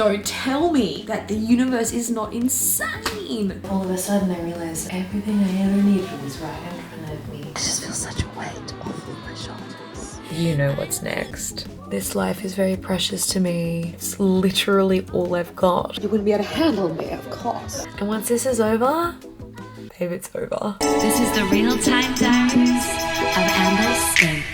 Don't tell me that the universe is not insane. All of a sudden I realized everything I ever needed was right in front of me. I just feel such a weight off of my shoulders. You know what's next. This life is very precious to me. It's literally all I've got. You wouldn't be able to handle me, of course. And once this is over, babe, it's over. This is the real-time diaries of Amber States.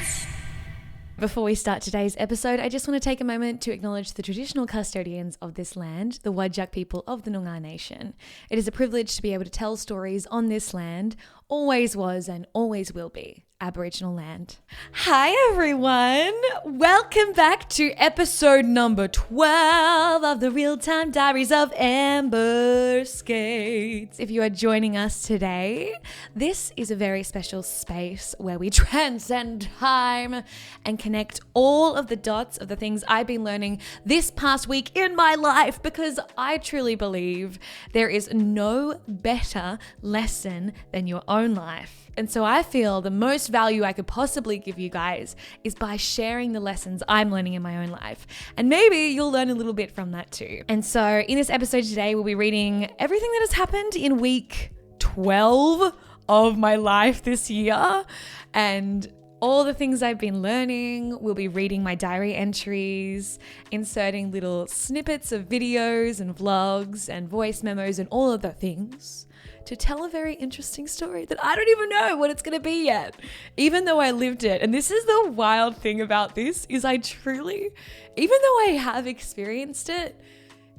Before we start today's episode, I just want to take a moment to acknowledge the traditional custodians of this land, the Wadjuk people of the Noongar Nation. It is a privilege to be able to tell stories on this land, always was and always will be Aboriginal land. Hi everyone! Welcome back to episode number 12 of the Real-Time Diaries of Amber Skates. If you are joining us today, this is a very special space where we transcend time and connect all of the dots of the things I've been learning this past week in my life, because I truly believe there is no better lesson than your own life. And so I feel the most value I could possibly give you guys is by sharing the lessons I'm learning in my own life. And maybe you'll learn a little bit from that too. And so in this episode today, we'll be reading everything that has happened in week 12 of my life this year. And all the things I've been learning. We'll be reading my diary entries, inserting little snippets of videos and vlogs and voice memos and all of the things to tell a very interesting story that I don't even know what it's going to be yet, even though I lived it. And this is the wild thing about this is I truly, even though I have experienced it,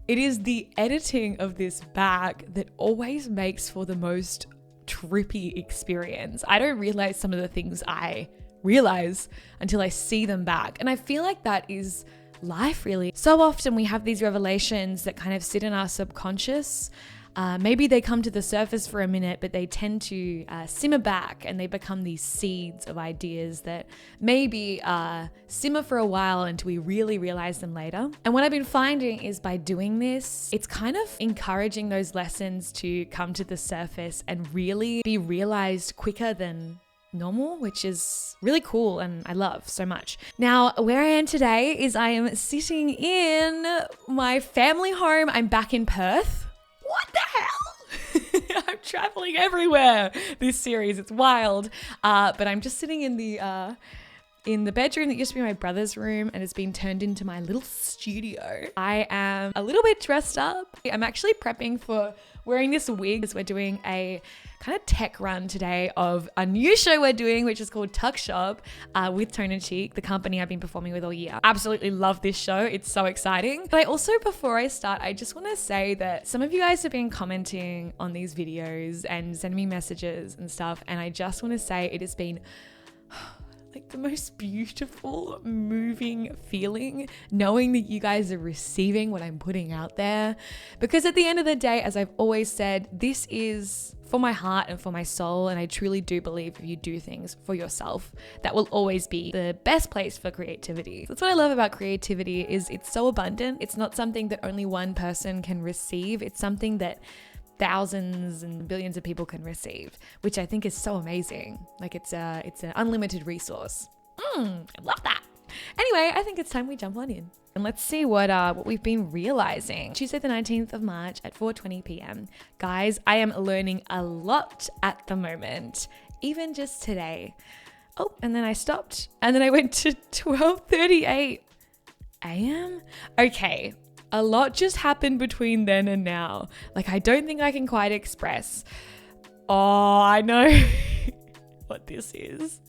it is the editing of this back that always makes for the most trippy experience. I don't realize some of the things I realize until I see them back. And I feel like that is life really. So often we have these revelations that kind of sit in our subconscious. Maybe they come to the surface for a minute, but they tend to simmer back and they become these seeds of ideas that maybe simmer for a while until we really realize them later. And what I've been finding is by doing this, it's kind of encouraging those lessons to come to the surface and really be realized quicker than normal, which is really cool and I love so much. Now, where I am today is I am sitting in my family home. I'm back in Perth. What the hell? I'm traveling everywhere this series. It's wild. But I'm just sitting in the bedroom that used to be my brother's room and has been turned into my little studio. I am a little bit dressed up. I'm actually prepping for wearing this wig as we're doing a kind of tech run today of a new show we're doing, which is called Tuck Shop with Tone and Cheek, the company I've been performing with all year. Absolutely love this show. It's so exciting. But I also, before I start, I just want to say that some of you guys have been commenting on these videos and sending me messages and stuff. And I just want to say it has been like the most beautiful, moving feeling knowing that you guys are receiving what I'm putting out there. Because at the end of the day, as I've always said, this is for my heart and for my soul. And I truly do believe if you do things for yourself, that will always be the best place for creativity. That's what I love about creativity is it's so abundant. It's not something that only one person can receive. It's something that thousands and billions of people can receive, which I think is so amazing. Like it's an unlimited resource. I love that. Anyway, I think it's time we jump on in. And let's see what we've been realizing. Tuesday the 19th of March at 4:20 p.m. Guys, I am learning a lot at the moment, even just today. Oh, and then I stopped and then I went to 12:38 a.m. Okay. A lot just happened between then and now. Like, I don't think I can quite express. Oh, I know what this is.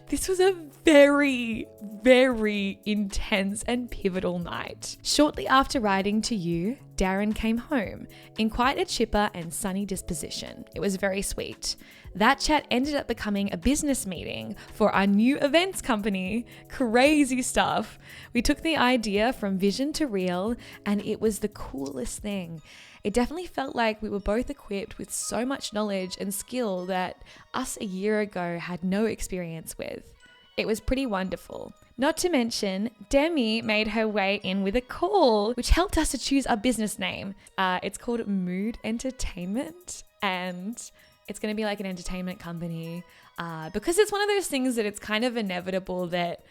This was a very, very intense and pivotal night. Shortly after writing to you, Darren came home in quite a chipper and sunny disposition. It was very sweet. That chat ended up becoming a business meeting for our new events company. Crazy stuff. We took the idea from vision to real, and it was the coolest thing. It definitely felt like we were both equipped with so much knowledge and skill that us a year ago had no experience with. It was pretty wonderful. Not to mention, Demi made her way in with a call, which helped us to choose our business name. It's called Mood Entertainment, and it's going to be like an entertainment company because it's one of those things that it's kind of inevitable that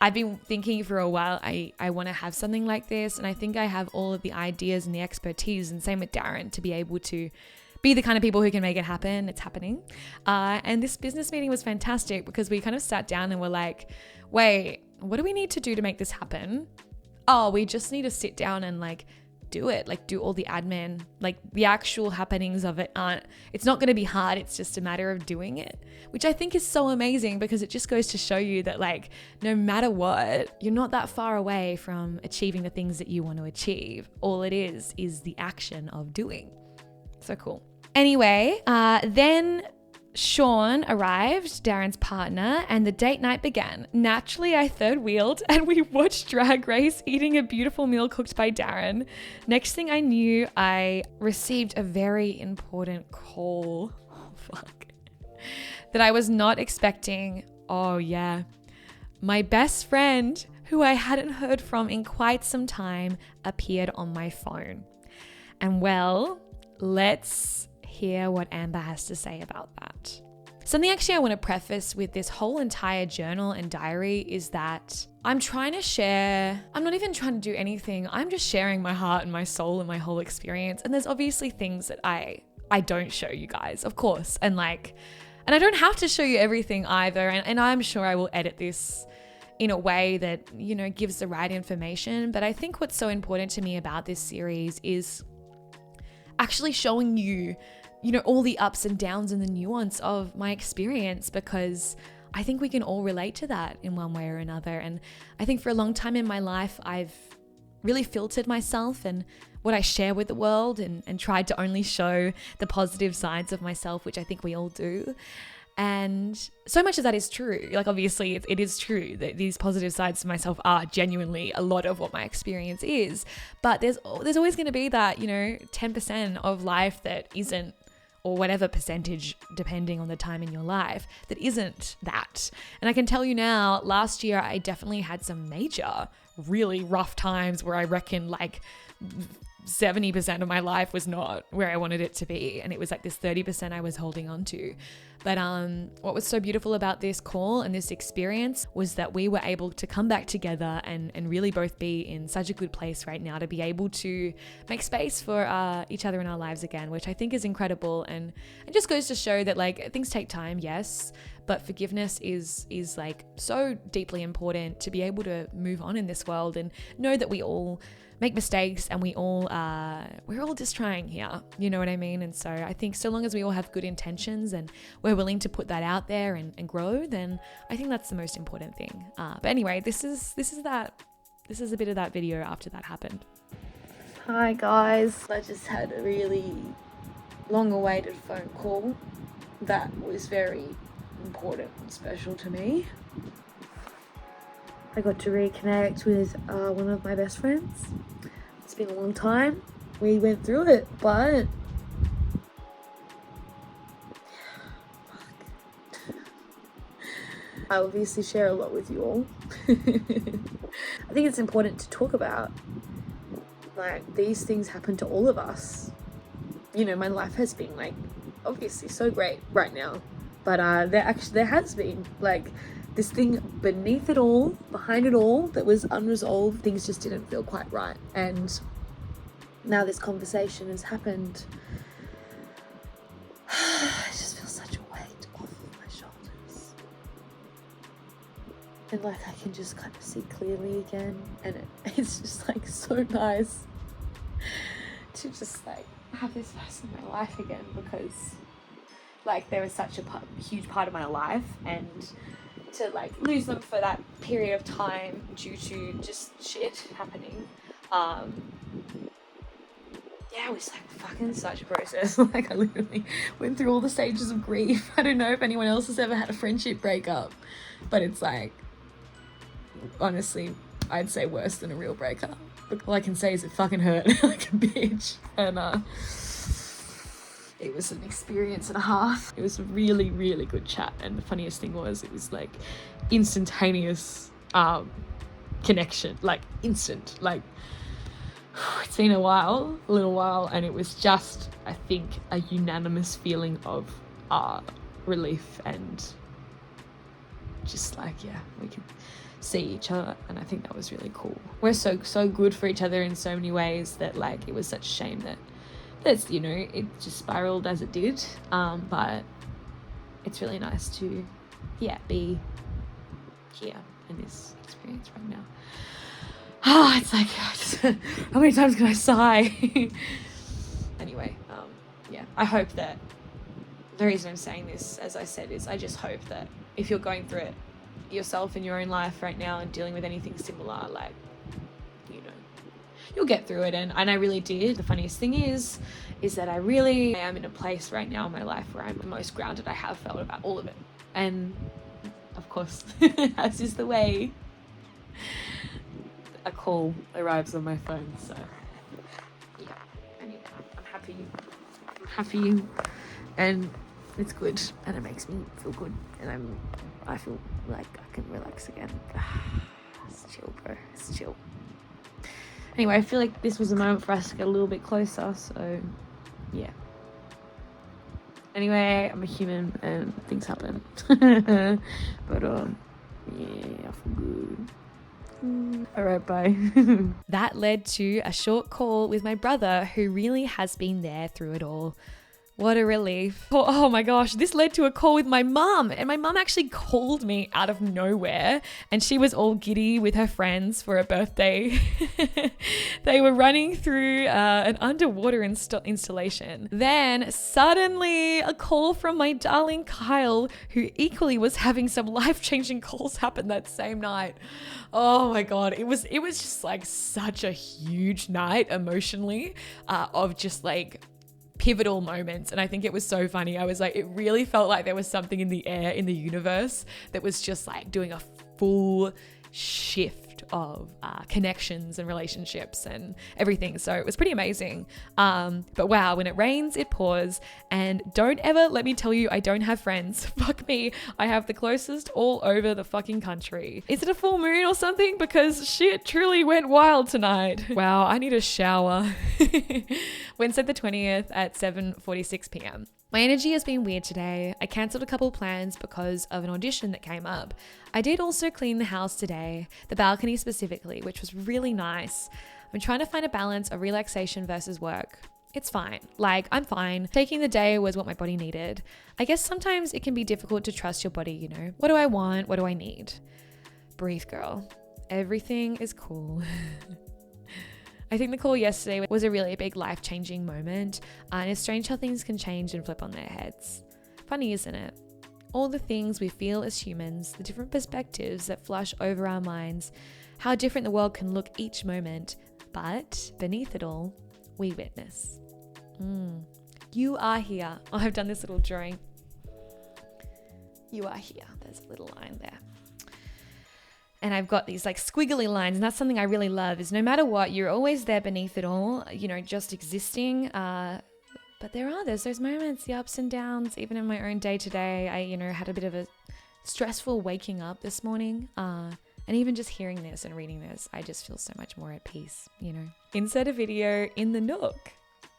I've been thinking for a while, I want to have something like this. And I think I have all of the ideas and the expertise, and same with Darren, to be able to be the kind of people who can make it happen. It's happening. And this business meeting was fantastic because we kind of sat down and were like, wait, what do we need to do to make this happen? Oh, we just need to sit down and like do it, like do all the admin, like the actual happenings of it it's not going to be hard. It's just a matter of doing it, which I think is so amazing because it just goes to show you that like, no matter what, you're not that far away from achieving the things that you want to achieve. All it is the action of doing. So cool. Anyway, then Sean arrived, Darren's partner, and the date night began. Naturally, I third wheeled and we watched Drag Race, eating a beautiful meal cooked by Darren. Next thing I knew, I received a very important call. Oh, fuck. That I was not expecting. Oh, yeah. My best friend, who I hadn't heard from in quite some time, appeared on my phone. And well, let's hear what Amber has to say about that. Something actually I want to preface with this whole entire journal and diary is that I'm trying to share, I'm not even trying to do anything. I'm just sharing my heart and my soul and my whole experience. And there's obviously things that I don't show you guys, of course. And I don't have to show you everything either. And I'm sure I will edit this in a way that, you know, gives the right information. But I think what's so important to me about this series is actually showing you, you know, all the ups and downs and the nuance of my experience, because I think we can all relate to that in one way or another. And I think for a long time in my life, I've really filtered myself and what I share with the world and tried to only show the positive sides of myself, which I think we all do. And so much of that is true. Like, obviously, it is true that these positive sides of myself are genuinely a lot of what my experience is. But there's always going to be that, you know, 10% of life that isn't, or whatever percentage, depending on the time in your life, that isn't that. And I can tell you now, last year, I definitely had some major, really rough times where I reckon like 70% of my life was not where I wanted it to be. And it was like this 30% I was holding on to. But what was so beautiful about this call and this experience was that we were able to come back together and really both be in such a good place right now to be able to make space for each other in our lives again, which I think is incredible. And it just goes to show that like things take time, yes, but forgiveness is like so deeply important to be able to move on in this world and know that we all make mistakes and we're all just trying here, you know what I mean? And so I think so long as we all have good intentions and we're willing to put that out there and grow, then I think that's the most important thing. But anyway, this is a bit of that video after that happened. Hi guys, I just had a really long awaited phone call that was very important and special to me. I got to reconnect with one of my best friends. It's been a long time. We went through it, but I obviously share a lot with you all. I think it's important to talk about, like, these things happen to all of us. You know, my life has been like obviously so great right now, but there has been like this thing beneath it all, behind it all, that was unresolved. Things just didn't feel quite right. And now this conversation has happened. I just feel such a weight off of my shoulders. And like I can just kind of see clearly again. And it's just like so nice to just like have this person in my life again, because like they were such a huge part of my life, and to like lose them for that period of time due to just shit happening, it was like fucking such a process. Like I literally went through all the stages of grief. I don't know if anyone else has ever had a friendship breakup, but it's like, honestly, I'd say worse than a real breakup. But all I can say is it fucking hurt like a bitch. And it was an experience and a half. It was a really, really good chat. And the funniest thing was it was like instantaneous connection, like instant, like it's been a little while. And it was just, I think, a unanimous feeling of relief and just like, yeah, we can see each other, and I think that was really cool. We're so good for each other in so many ways that like it was such a shame that that's, you know, it just spiraled as it did, but it's really nice to be here in this experience right now. It's like how many times can I sigh? Anyway, I hope that the reason I'm saying this, as I said, is I just hope that if you're going through it yourself in your own life right now and dealing with anything similar, like, you know, you'll get through it. And I really did. The funniest thing is that I am in a place right now in my life where I'm the most grounded I have felt about all of it. And of course, as is the way, a call arrives on my phone. So yeah, anyway, I'm happy and it's good, and it makes me feel good, and I feel like I can relax again. It's chill, bro. It's chill. Anyway, I feel like this was a moment for us to get a little bit closer, so yeah. Anyway, I'm a human and things happen. But yeah, I feel good. All right, bye. That led to a short call with my brother, who really has been there through it all. What a relief. Oh my gosh, this led to a call with my mum, and my mum actually called me out of nowhere, and she was all giddy with her friends for a birthday. They were running through an underwater installation. Then suddenly a call from my darling Kyle, who equally was having some life-changing calls happen that same night. Oh my God, it was just like such a huge night emotionally, of just like pivotal moments. And I think it was so funny. I was like, it really felt like there was something in the air, in the universe, that was just like doing a full shift of connections and relationships and everything. So it was pretty amazing. But wow, when it rains, it pours. And don't ever let me tell you I don't have friends. Fuck me. I have the closest all over the fucking country. Is it a full moon or something? Because shit truly went wild tonight. Wow, I need a shower. Wednesday the 20th at 7:46 p.m. My energy has been weird today. I cancelled a couple plans because of an audition that came up. I did also clean the house today, the balcony specifically, which was really nice. I'm trying to find a balance of relaxation versus work. It's fine. Like, I'm fine. Taking the day was what my body needed. I guess sometimes it can be difficult to trust your body, you know? What do I want? What do I need? Breathe, girl. Everything is cool. I think the call yesterday was a really big life-changing moment, and it's strange how things can change and flip on their heads. Funny, isn't it? All the things we feel as humans, the different perspectives that flush over our minds, how different the world can look each moment, but beneath it all, we witness. You are here. Oh, I've done this little drawing. You are here. There's a little line there. And I've got these like squiggly lines, and that's something I really love, is no matter what, you're always there beneath it all, you know, just existing. But there's those moments, the ups and downs. Even in my own day today, I, you know, had a bit of a stressful waking up this morning. And even just hearing this and reading this, I just feel so much more at peace, you know. Insert a video in the Nook.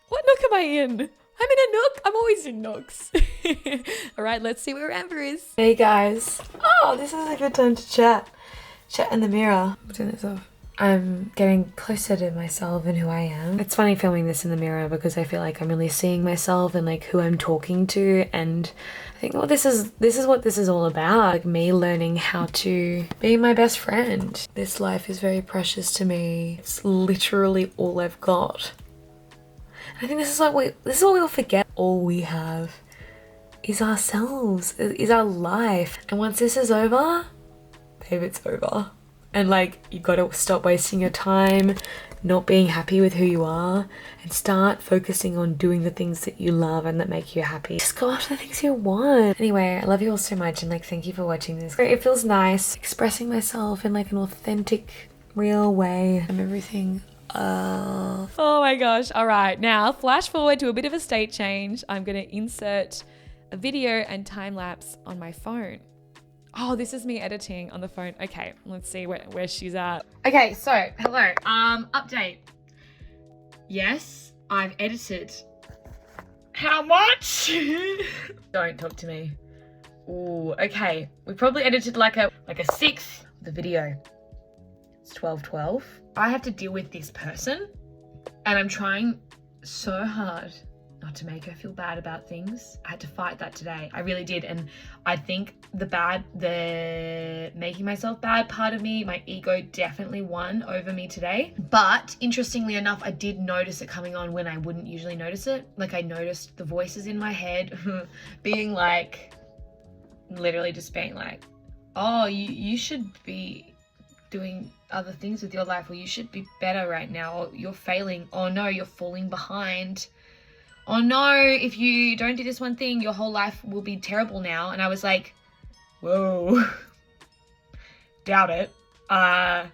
What Nook am I in? I'm in a Nook. I'm always in Nooks. All right, let's see where Amber is. Hey guys. Oh, this is a good time to chat. Chat in the mirror. I'm turning this off. I'm getting closer to myself and who I am. It's funny filming this in the mirror because I feel like I'm really seeing myself and like who I'm talking to, and I think, well, this is what this is all about. Like me learning how to be my best friend. This life is very precious to me. It's literally all I've got. I think this is what we'll forget. All we have is ourselves, is our life. And once this is over, babe, it's over. And like, you gotta stop wasting your time not being happy with who you are and start focusing on doing the things that you love and that make you happy. Just go after the things you want. Anyway, I love you all so much, and like, thank you for watching this. It feels nice expressing myself in like an authentic, real way and everything. Oh my gosh. All right, now flash forward to a bit of a state change. I'm gonna insert a video and time lapse on my phone. Oh, this is me editing on the phone. Okay, let's see where she's at. Okay, so hello. Update. Yes, I've edited. How much? Don't talk to me. Ooh, okay. We probably edited like a 6 the video. It's 12:12. I have to deal with this person and I'm trying so hard not to make her feel bad about things. I had to fight that today. I really did. And I think the making myself bad part of me, my ego definitely won over me today. But interestingly enough, I did notice it coming on when I wouldn't usually notice it. Like I noticed the voices in my head being like, literally just being like, oh, you should be doing other things with your life, or you should be better right now, or you're failing. Oh no, you're falling behind. Oh no, if you don't do this one thing, your whole life will be terrible now. And I was like, whoa, doubt it. I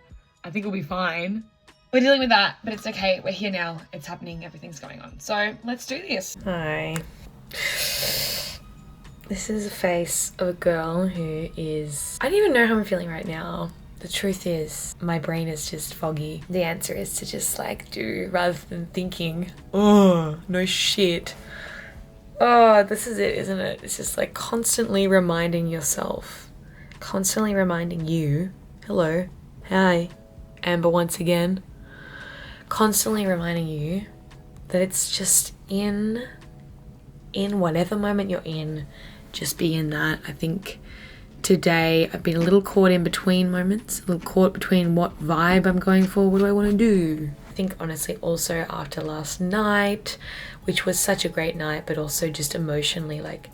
think we'll be fine. We're dealing with that, but it's okay. We're here now. It's happening. Everything's going on. So let's do this. Hi. This is a face of a girl who is... I don't even know how I'm feeling right now. The truth is, my brain is just foggy. The answer is to just like do rather than thinking, oh, no shit. Oh, this is it, isn't it? It's just like constantly reminding yourself, constantly reminding you, hello, hi, Amber once again, constantly reminding you that it's just in whatever moment you're in, just be in that. I think today I've been a little caught in between moments, a little caught between what vibe I'm going for, what do I want to do? I think honestly also after last night, which was such a great night, but also just emotionally like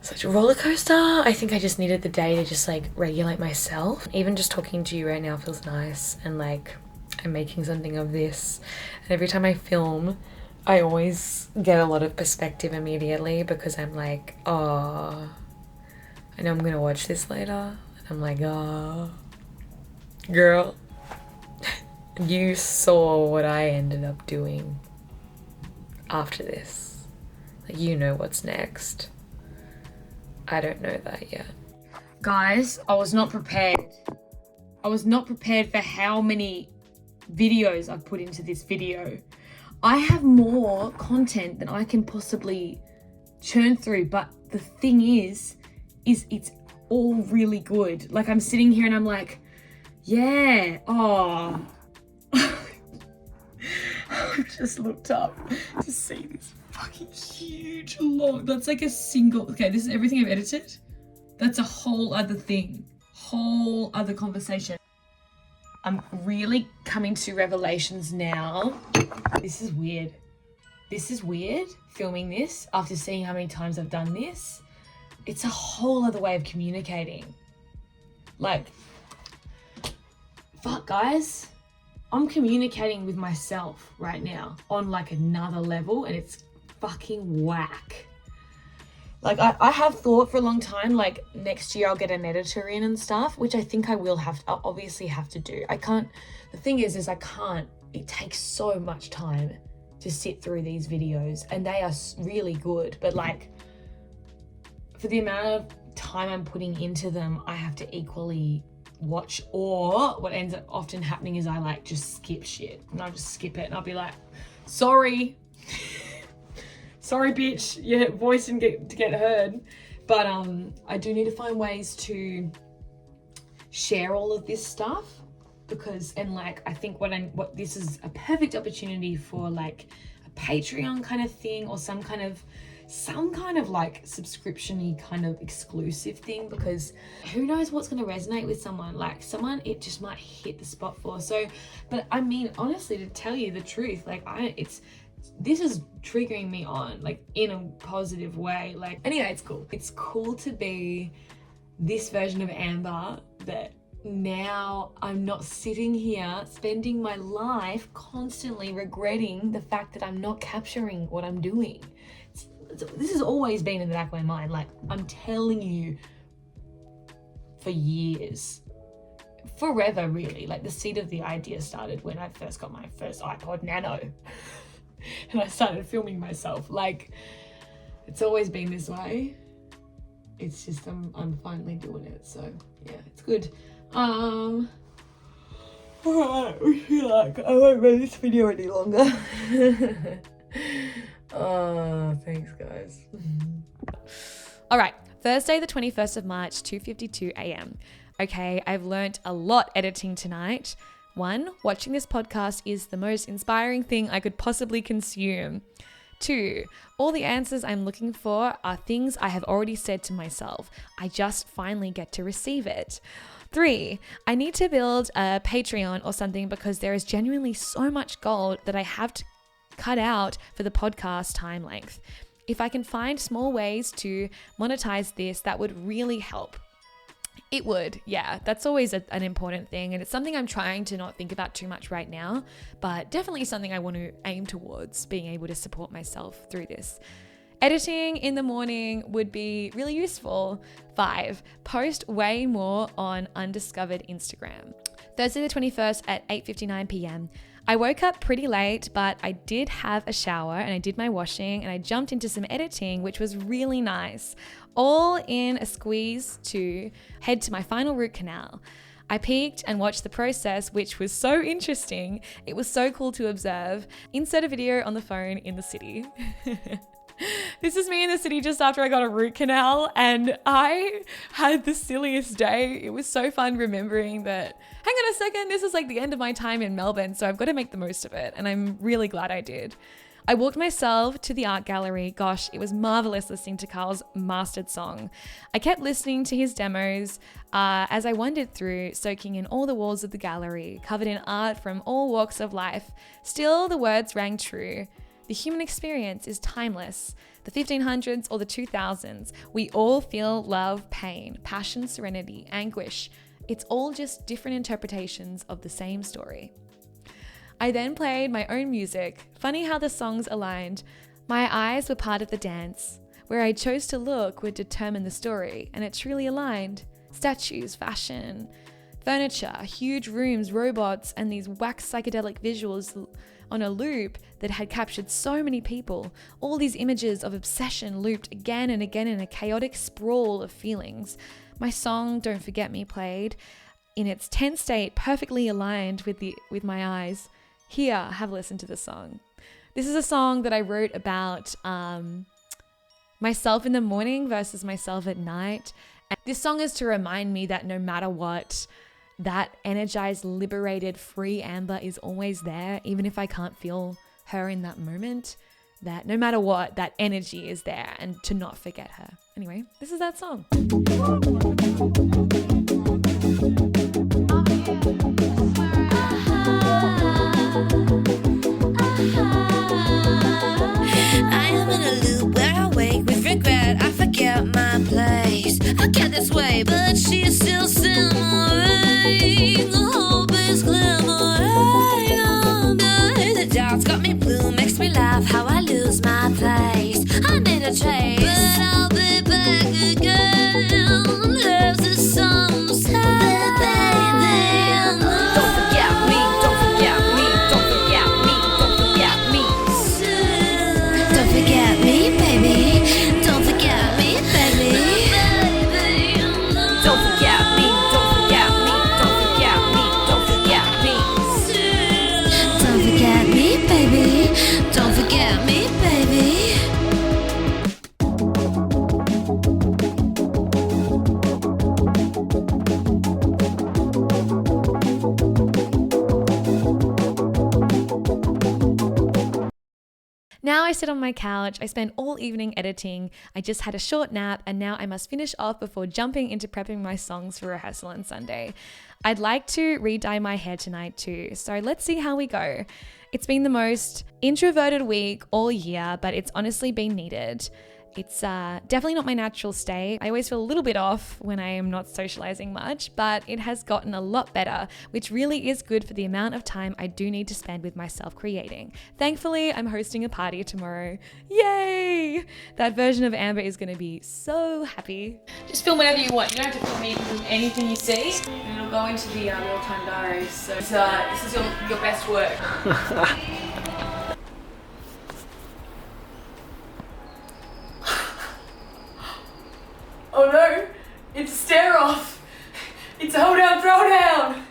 such a roller coaster. I think I just needed the day to just like regulate myself. Even just talking to you right now feels nice, and like I'm making something of this. And every time I film, I always get a lot of perspective immediately because I'm like, oh, I know I'm gonna watch this later. And I'm like, oh, girl, you saw what I ended up doing after this. Like, you know what's next. I don't know that yet. Guys, I was not prepared. I was not prepared for how many videos I've put into this video. I have more content than I can possibly churn through, but the thing is it's all really good. Like I'm sitting here and I'm like, yeah, oh. I've just looked up to see this fucking huge log. That's like a single, okay, this is everything I've edited. That's a whole other thing, whole other conversation. I'm really coming to revelations now. This is weird. This is weird, filming this after seeing how many times I've done this. It's a whole other way of communicating. Like, fuck guys, I'm communicating with myself right now on like another level, and it's fucking whack. Like I have thought for a long time, like next year I'll get an editor in and stuff, which I think I will have to, I'll obviously have to do. I can't, the thing is I can't, it takes so much time to sit through these videos, and they are really good, but like for the amount of time I'm putting into them, I have to equally watch, or what ends up often happening is I like just skip shit, and I'll just skip it and I'll be like, sorry. Sorry, bitch, your voice didn't get heard. But I do need to find ways to share all of this stuff, because, and like, I think what this is a perfect opportunity for like a Patreon kind of thing, or some kind of like subscription-y kind of exclusive thing, because who knows what's going to resonate with someone. Like someone it just might hit the spot for. So, but I mean, honestly, to tell you the truth, like this is triggering me on, like, in a positive way. Like, anyway, it's cool. It's cool to be this version of Amber, that now I'm not sitting here spending my life constantly regretting the fact that I'm not capturing what I'm doing. This has always been in the back of my mind. Like, I'm telling you, for years, forever really. Like, the seed of the idea started when I first got my first iPod Nano. And I started filming myself. Like, it's always been this way. It's just I'm finally doing it. So yeah, it's good. Alright, we feel like I won't make this video any longer. Oh, thanks guys. All right, Thursday the 21st of March, 2:52 a.m. Okay, I've learnt a lot editing tonight. 1, watching this podcast is the most inspiring thing I could possibly consume. 2, all the answers I'm looking for are things I have already said to myself. I just finally get to receive it. 3, I need to build a Patreon or something because there is genuinely so much gold that I have to cut out for the podcast time length. If I can find small ways to monetize this, that would really help. It would, yeah. That's always an important thing, and it's something I'm trying to not think about too much right now, but definitely something I want to aim towards, being able to support myself through this. Editing in the morning would be really useful. 5, post way more on undiscovered Instagram. Thursday the 21st at 8:59 p.m. I woke up pretty late, but I did have a shower and I did my washing and I jumped into some editing, which was really nice. All in a squeeze to head to my final root canal. I peeked and watched the process, which was so interesting. It was so cool to observe. Insert a video on the phone in the city. This is me in the city just after I got a root canal, and I had the silliest day. It was so fun remembering that, hang on a second, this is like the end of my time in Melbourne, so I've got to make the most of it, and I'm really glad I did. I walked myself to the art gallery. Gosh, it was marvelous listening to Carl's mastered song. I kept listening to his demos as I wandered through, soaking in all the walls of the gallery, covered in art from all walks of life. Still, the words rang true. The human experience is timeless. The 1500s or the 2000s, we all feel love, pain, passion, serenity, anguish. It's all just different interpretations of the same story. I then played my own music. Funny how the songs aligned. My eyes were part of the dance. Where I chose to look would determine the story, and it truly aligned. Statues, fashion, furniture, huge rooms, robots, and these wax psychedelic visuals on a loop that had captured so many people. All these images of obsession looped again and again in a chaotic sprawl of feelings. My song, Don't Forget Me, played in its tense state, perfectly aligned with my eyes. Here, have a listen to the song. This is a song that I wrote about myself in the morning versus myself at night. And this song is to remind me that no matter what, that energized, liberated, free Amber is always there, even if I can't feel her in that moment, that no matter what, that energy is there, and to not forget her. Anyway, this is that song. I am in a loop where I wake with regret. I forget my place. I get this way, but she's still simmering. The hope is glimmering under. The doubt's got me blue, makes me laugh how I lose my place. I made a trace, but I'll be back again. There's a some sad baby. Don't forget me, don't forget me, don't forget me, don't forget me. Don't forget me, baby. Don't forget me, baby. Don't forget me, don't forget me, don't forget me, don't forget me. Don't forget me, baby. Don't forget me, baby. Now I sit on my couch, I spend all evening editing, I just had a short nap, and now I must finish off before jumping into prepping my songs for rehearsal on Sunday. I'd like to re-dye my hair tonight too, so let's see how we go. It's been the most introverted week all year, but it's honestly been needed. It's definitely not my natural state. I always feel a little bit off when I am not socializing much, but it has gotten a lot better, which really is good for the amount of time I do need to spend with myself creating. Thankfully, I'm hosting a party tomorrow. Yay! That version of Amber is going to be so happy. Just film whatever you want. You don't have to film anything you see. And it'll go into the real-time diaries. So this is your best work. Oh no, it's a stare off. It's a hold down, throw down.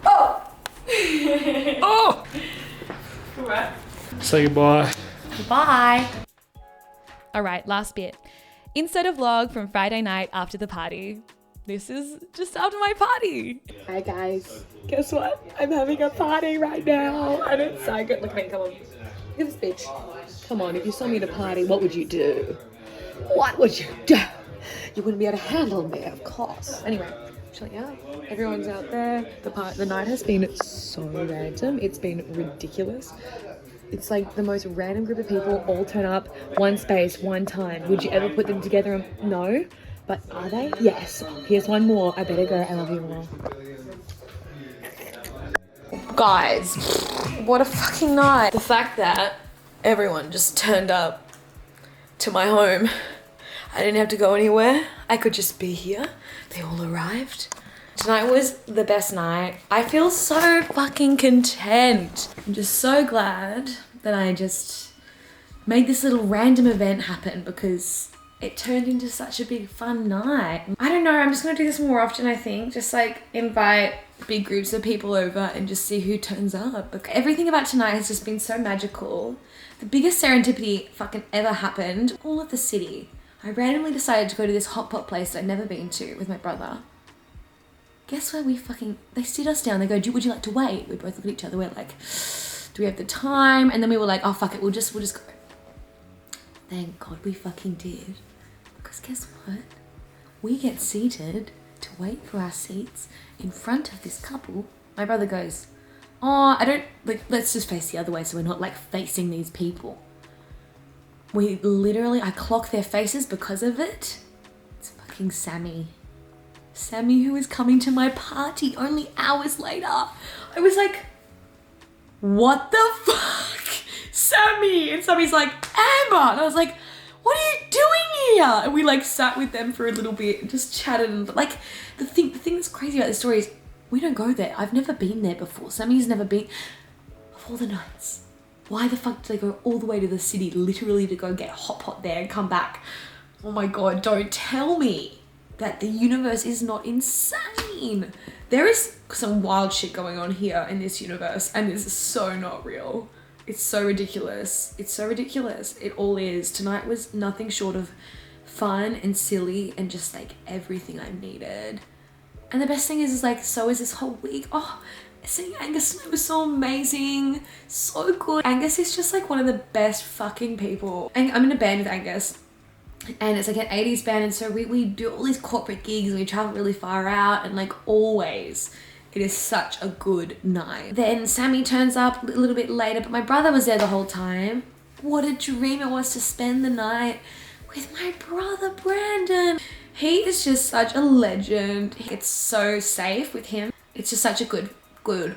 Oh! Oh! Alright. Say goodbye. Goodbye. All right, last bit. Insert a vlog from Friday night after the party. This is just after my party. Hi guys, guess what? I'm having a party right now and it's so good. Look at me, come on. Look at this bitch. Come on, if you saw me at a party, what would you do? What would you do? You wouldn't be able to handle me, of course. Anyway, chilling out. Everyone's out there. The night has been so random. It's been ridiculous. It's like the most random group of people all turn up, one space, one time. Would you ever put them together? No. But are they? Yes. Here's one more. I better go. I love you all. Guys, what a fucking night. The fact that everyone just turned up to my home. I didn't have to go anywhere. I could just be here. They all arrived. Tonight was the best night. I feel so fucking content. I'm just so glad that I just made this little random event happen because it turned into such a big fun night. I don't know, I'm just gonna do this more often, I think. Just like invite big groups of people over and just see who turns up. Everything about tonight has just been so magical. The biggest serendipity fucking ever happened. All of the city. I randomly decided to go to this hot pot place that I'd never been to with my brother. Guess where they sit us down, they go, would you like to wait? We both look at each other, we're like, do we have the time? And then we were like, oh fuck it, we'll just go. Thank God we fucking did. Because guess what? We get seated to wait for our seats in front of this couple. My brother goes, oh, let's just face the other way so we're not like facing these people. I clock their faces because of it. It's fucking Sammy. Sammy, who is coming to my party only hours later. I was like, what the fuck? Sammy! And Sammy's like, Amber! And I was like, what are you doing here? And we like sat with them for a little bit and just chatted. And like, the thing that's crazy about this story is we don't go there. I've never been there before. Sammy's never been. Of all the nights, why the fuck did they go all the way to the city literally to go get a hot pot there and come back? Oh my God, don't tell me that the universe is not insane. There is some wild shit going on here in this universe and this is so not real. It's so ridiculous. It's so ridiculous. It all is. Tonight was nothing short of fun and silly and just like everything I needed. And the best thing is like, so is this whole week. Oh, seeing Angus tonight was so amazing. So good. Angus is just like one of the best fucking people. And I'm in a band with Angus. And it's like an 80s band, and so we do all these corporate gigs and we travel really far out, and like always it is such a good night. Then Sammy turns up a little bit later, but my brother was there the whole time. What a dream it was to spend the night with my brother Brandon. He is just such a legend. It's so safe with him. It's just such a good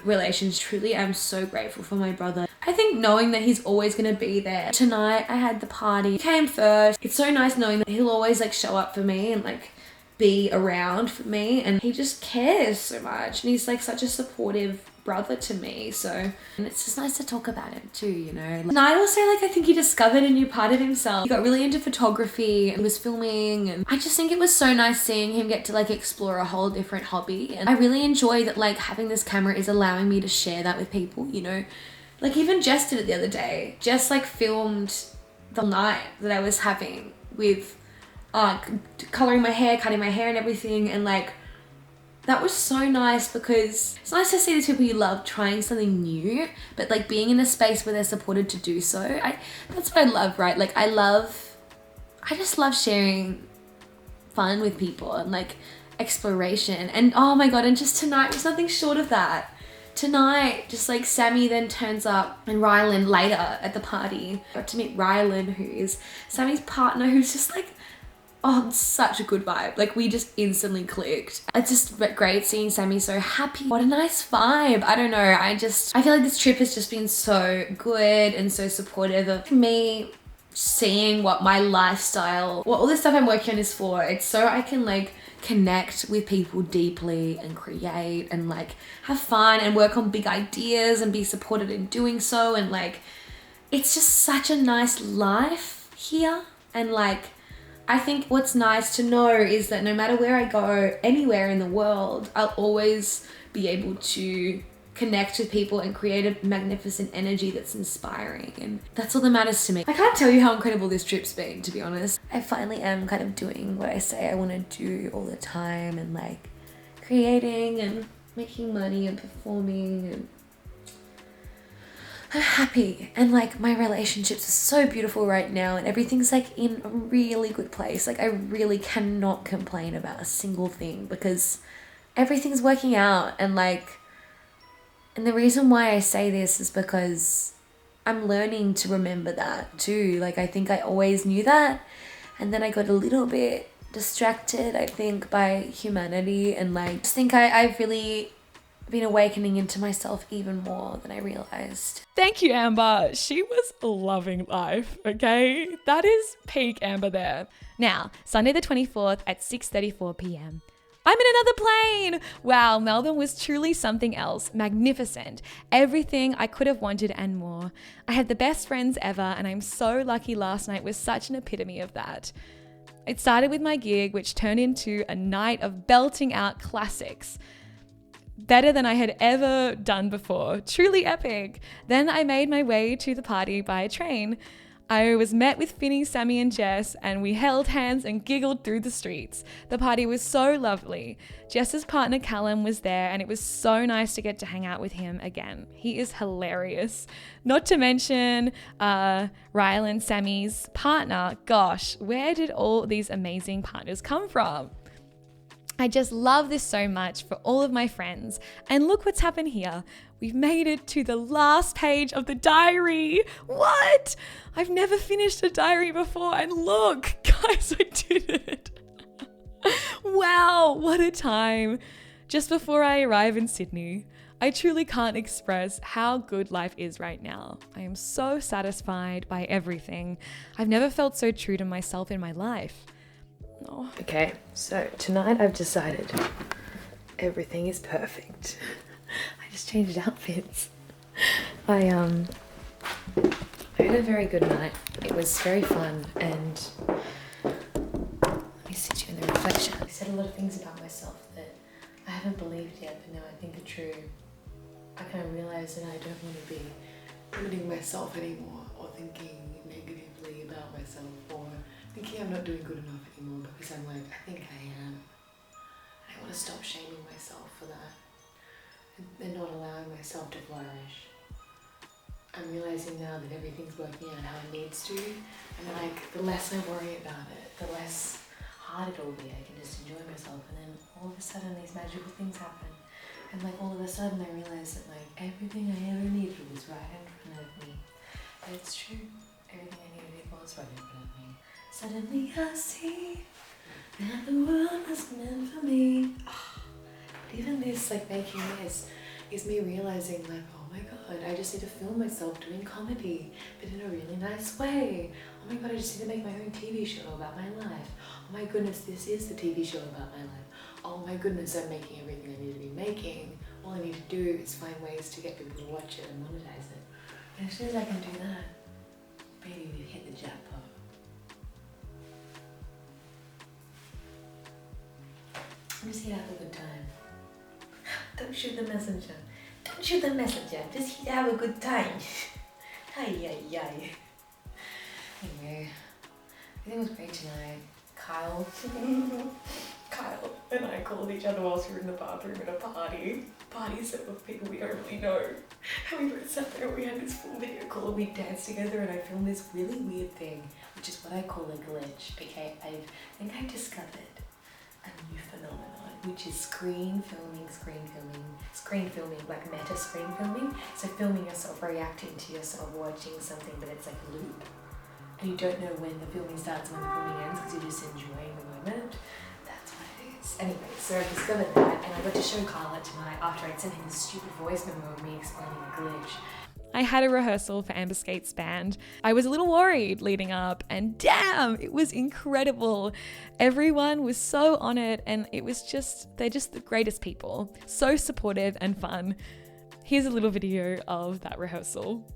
relations. Truly, I'm so grateful for my brother. I think knowing that he's always gonna be there. Tonight I had the party, he came first. It's so nice knowing that he'll always like show up for me and like be around for me, and he just cares so much, and he's like such a supportive brother to me. So, and it's just nice to talk about him too, you know. And I also I think he discovered a new part of himself. He got really into photography and was filming, and I just think it was so nice seeing him get to like explore a whole different hobby. And I really enjoy that like having this camera is allowing me to share that with people, you know. Like even Jess did it the other day. Jess like filmed the night that I was having with coloring my hair, cutting my hair and everything, and like that was so nice because it's nice to see these people you love trying something new, but like being in a space where they're supported to do so. That's what I love, right? Like I just love sharing fun with people and like exploration, and oh my God, and just tonight was nothing short of that. Tonight, just like Sammy then turns up and Rylan later at the party. Got to meet Rylan, who is Sammy's partner, who's just like, oh, such a good vibe. Like we just instantly clicked. It's just great seeing Sammy so happy. What a nice vibe. I don't know. I feel like this trip has just been so good and so supportive of me seeing what my lifestyle, what all this stuff I'm working on is for. It's so I can like connect with people deeply and create and like have fun and work on big ideas and be supported in doing so. And like, it's just such a nice life here. And like, I think what's nice to know is that no matter where I go, anywhere in the world, I'll always be able to connect with people and create a magnificent energy that's inspiring, and that's all that matters to me. I can't tell you how incredible this trip's been, to be honest. I finally am kind of doing what I say I want to do all the time, and like creating and making money and performing, and I'm happy, and like my relationships are so beautiful right now, and everything's like in a really good place. Like I really cannot complain about a single thing because everything's working out, and the reason why I say this is because I'm learning to remember that too. Like I think I always knew that, and then I got a little bit distracted, I think, by humanity, and like just think I've really been awakening into myself even more than I realized. Thank you, Amber. She was loving life, okay? That is peak Amber there. Now, Sunday the 24th at 6:34 p.m. I'm in another plane! Wow, Melbourne was truly something else. Magnificent. Everything I could have wanted and more. I had the best friends ever, and I'm so lucky last night was such an epitome of that. It started with my gig, which turned into a night of belting out classics. Better than I had ever done before. Truly epic. Then I made my way to the party by train. I was met with Finny, Sammy and Jess, and we held hands and giggled through the streets. The party was so lovely. Jess's partner Callum was there, and it was so nice to get to hang out with him again. He is hilarious. Not to mention Rylan, Sammy's partner. Gosh, where did all these amazing partners come from? I just love this so much for all of my friends. And look what's happened here. We've made it to the last page of the diary. What? I've never finished a diary before, and look, guys, I did it. Wow, what a time. Just before I arrive in Sydney, I truly can't express how good life is right now. I am so satisfied by everything. I've never felt so true to myself in my life. Oh. Okay, so tonight I've decided everything is perfect. I just changed outfits. I had a very good night. It was very fun, and let me sit you in the reflection. I said a lot of things about myself that I haven't believed yet, but now I think are true. I kind of realised that I don't want to be limiting myself anymore, or thinking negatively about myself, or thinking I'm not doing good enough anymore, because I'm like, I think I am. I want to stop shaming myself for that and not allowing myself to flourish. I'm realizing now that everything's working out how it needs to, and like the less I worry about it, the less hard it will be. I can just enjoy myself, and then all of a sudden these magical things happen, and like all of a sudden I realize that like everything I ever needed was right in front of me. And it's true, everything I needed was right in front of me. Suddenly I see that the world was meant for me. But even this, like making this, is me realizing like, oh my god, I just need to film myself doing comedy, but in a really nice way. Oh my god, I just need to make my own TV show about my life. Oh my goodness, this is the TV show about my life. Oh my goodness, I'm making everything I need to be making. All I need to do is find ways to get people to watch it and monetize it. And as soon as I can do that, baby, we've hit the jackpot. I'm just here to have a good time. Don't shoot the messenger. Don't shoot the messenger. Just here to have a good time. Ay. Anyway, everything was great tonight. Kyle and I called each other whilst we were in the bathroom at a party. Party set of people we don't really know. And we both sat there and we had this full video call and we danced together, and I filmed this really weird thing, which is what I call a glitch. Okay, I think I discovered a new phenomenon, which is screen filming, like meta screen filming. So filming yourself, reacting to yourself, watching something, but it's like a loop. And you don't know when the filming starts and when the filming ends because you're just enjoying the moment. That's what it is. Anyway, so I discovered that, and I got to show Carl it tonight after I'd sent him this stupid voice memo of me explaining a glitch. I had a rehearsal for Amber Skate's band. I was a little worried leading up, and damn, it was incredible. Everyone was so on it, and it was they're just the greatest people. So supportive and fun. Here's a little video of that rehearsal.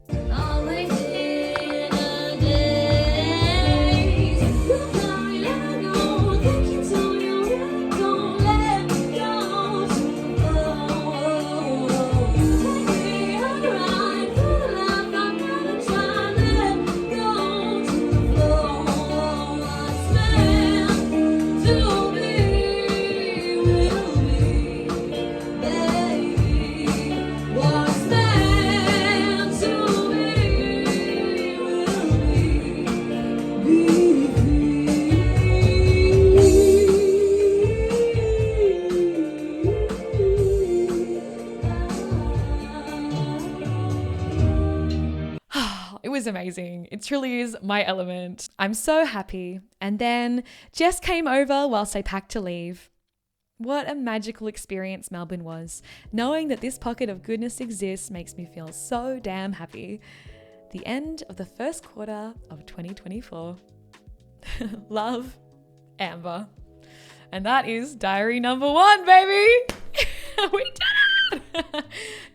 was amazing. It truly is my element. I'm so happy. And then Jess came over whilst I packed to leave. What a magical experience Melbourne was. Knowing that this pocket of goodness exists makes me feel so damn happy. The end of the first quarter of 2024. Love, Amber. And that is diary number 1, baby. We did it.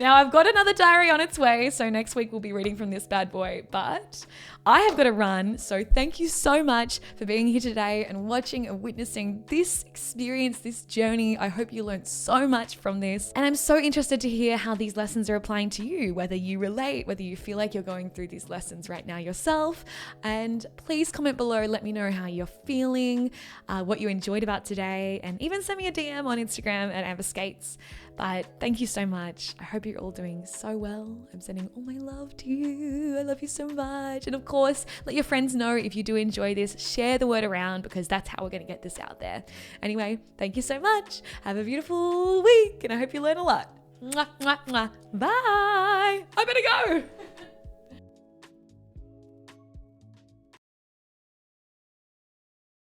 Now I've got another diary on its way, so next week we'll be reading from this bad boy, but I have got to run. So thank you so much for being here today and watching and witnessing this experience, this journey. I hope you learned so much from this. And I'm so interested to hear how these lessons are applying to you, whether you relate, whether you feel like you're going through these lessons right now yourself. And please comment below, let me know how you're feeling, what you enjoyed about today, and even send me a DM on Instagram at Amber Skates. But thank you so much. I hope you're all doing so well. I'm sending all my love to you. I love you so much. And of course, let your friends know if you do enjoy this. Share the word around because that's how we're going to get this out there. Anyway, thank you so much. Have a beautiful week and I hope you learn a lot. Mwah, mwah, mwah. Bye. I better go.